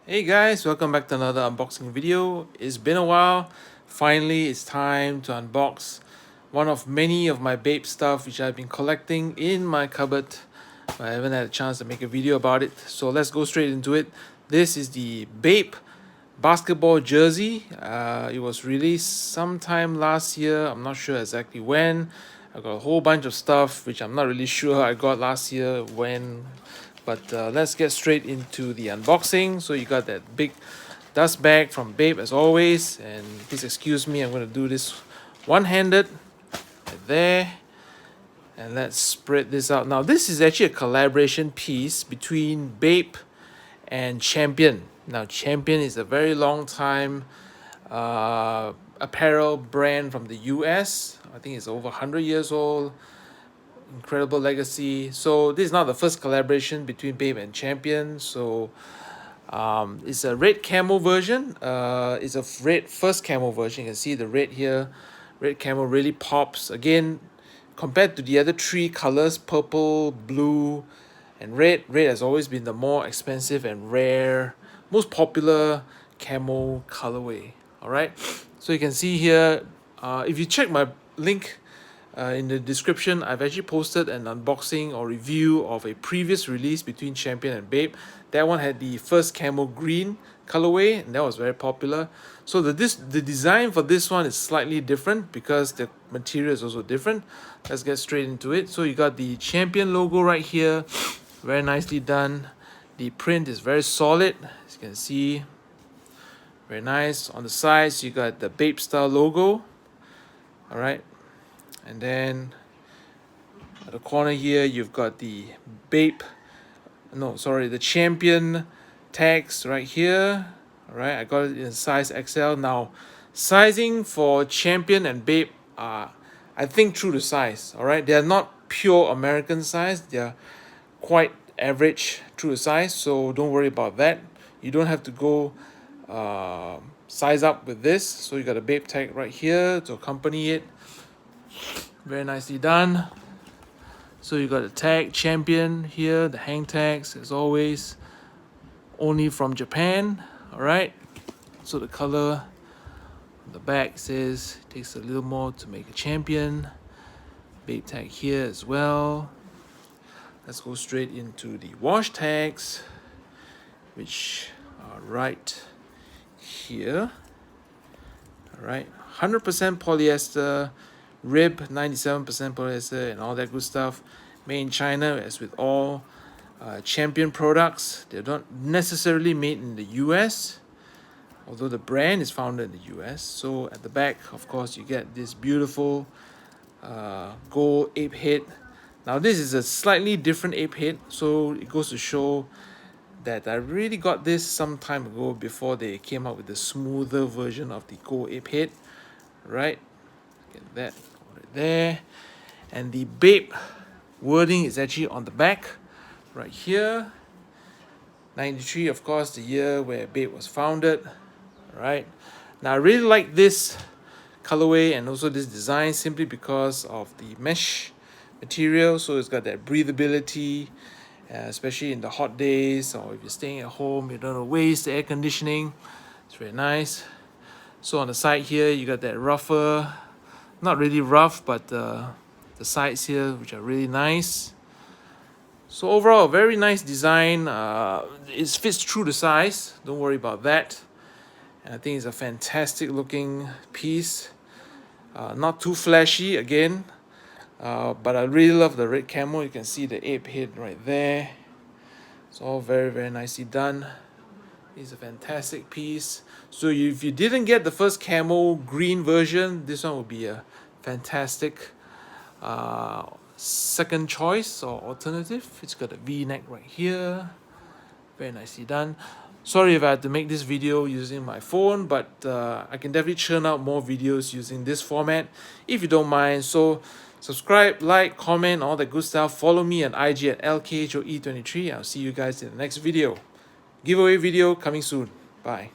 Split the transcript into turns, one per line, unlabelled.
Hey guys, welcome back to another unboxing video. It's been a while. Finally, it's time to unbox one of many of my BAPE stuff which I've been collecting in my cupboard. I haven't had a chance to make a video about it, so let's go straight into it. This is the BAPE basketball jersey. It was released sometime last year. I'm not sure exactly when. I got a whole bunch of stuff which I'm not really sure I got last year when. But let's get straight into the unboxing. So you got that big dust bag from BAPE as always. And please excuse me, I'm going to do this one-handed. Right there. And let's spread this out. Now this is actually a collaboration piece between BAPE and Champion. Now Champion is a very long time apparel brand from the US. I think it's over 100 years old. Incredible legacy. So this is not the first collaboration between BAPE and Champion. So it's a red camo version. It's a red first camo version. You can see the red here. Red camo really pops. Again, compared to the other three colors, purple, blue, and red, red has always been the more expensive and rare, most popular camo colorway. All right. So you can see here, if you check my link in the description, I've actually posted an unboxing or review of a previous release between Champion and BAPE. That one had the first camo green colorway, and that was very popular. So the design for this one is slightly different because the material is also different. Let's get straight into it. So you got the Champion logo right here, very nicely done. The print is very solid, as you can see, very nice. On the sides, you got the BAPE style logo. All right. And then at the corner here, you've got the BAPE, the Champion tags right here. All right, I got it in size XL. Now, sizing for Champion and BAPE are, I think, true to size. All right, they are not pure American size. They are quite average, true to size. So don't worry about that. You don't have to go size up with this. So you got a BAPE tag right here to accompany it. Very nicely done. So you got the tag Champion here, the hang tags as always, only from Japan. All right. So the color on the back says it takes a little more to make a Champion. BAPE tag here as well. Let's go straight into the wash tags, which are right here. All right, 100% polyester. Rib, 97% polyester, and all that good stuff. Made in China, as with all Champion products. They're not necessarily made in the US, although the brand is founded in the US. So at the back, of course, you get this beautiful gold ape head. Now this is a slightly different ape head, so it goes to show that I really got this some time ago before they came out with the smoother version of the gold ape head, right? Get that right there. And the BAPE wording is actually on the back right here. 93, of course, the year where BAPE was founded. All right. Now I really like this colorway and also this design simply because of the mesh material. So it's got that breathability, especially in the hot days, or if you're staying at home, you don't want to waste the air conditioning. It's very nice. So on the side here, you got that rougher, not really rough, but the sides here, which are really nice. So overall, very nice design. It fits true to size. Don't worry about that. And I think it's a fantastic looking piece. Not too flashy again, but I really love the red camo. You can see the ape head right there. It's all very, very nicely done. It's a fantastic piece. So if you didn't get the first camo green version, this one would be a fantastic second choice or alternative. It's got a V-neck right here. Very nicely done. Sorry if I had to make this video using my phone, but I can definitely churn out more videos using this format if you don't mind. So subscribe, like, comment, all that good stuff. Follow me on IG at LKHOE23. I'll see you guys in the next video. Giveaway video coming soon. Bye.